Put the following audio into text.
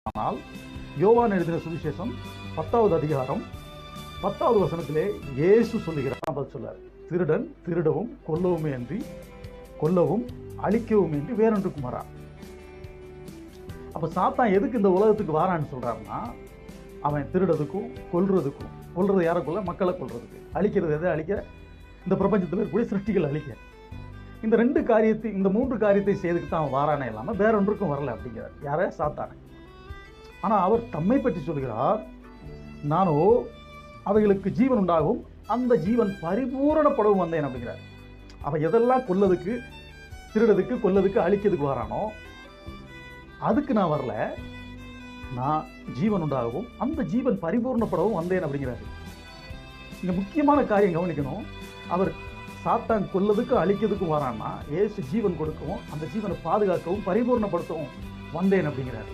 ஆனால் யோவான் எழுதின சுவிசேஷம் 10வது அதிகாரம் 10வது வசனத்திலே இயேசு சொல்லுகிறார் சொல்லார், திருடன் திருடவும் கொல்லவுமே அன்றி கொல்லவும் அழிக்கவும் என்று வேறொன்றுக்கு மாறான். அப்ப சாத்தான் எதுக்கு இந்த உலகத்துக்கு வாரான்னு சொல்றாருன்னா, அவன் திருடதுக்கும் கொல்றது யாரை கொல்ல? மக்களை கொல்றதுக்கு. அழிக்கிறது எதை அழிக்க? இந்த பிரபஞ்சத்தில் இருக்கக்கூடிய சிருஷ்டிகள் அழிக்க. இந்த 3 காரியத்தை செய்துக்கு தான் அவன் வாரானே இல்லாம வேற ஒன்றுக்கும் வரல அப்படிங்கிறார். யார? சாத்தானே. ஆனா அவர் தம்மை பற்றி சொல்கிறார், நானோ அவைகளுக்கு ஜீவன் உண்டாகும், அந்த ஜீவன் பரிபூரணப்படவும் வந்தேன் அப்படிங்கிறார். அவன் எதெல்லாம் கொல்லதுக்கு, திருடதுக்கு, கொல்லதுக்கு, அழிக்கிறதுக்கு வரானோ அதுக்கு நான் வரல, நான் ஜீவன் உண்டாகவும் அந்த ஜீவன் பரிபூர்ணப்படவும் வந்தேன் அப்படிங்கிறாரு. இங்க முக்கியமான காரியம் கவனிக்கணும். அவர் சாத்தான் கொல்லதுக்கும் அழிக்கிறதுக்கும் வரான்னா, இயேசு ஜீவன் கொடுக்கவும் அந்த ஜீவனை பாதுகாக்கவும் பரிபூர்ணப்படுத்தவும் வந்தேன் அப்படிங்கிறாரு.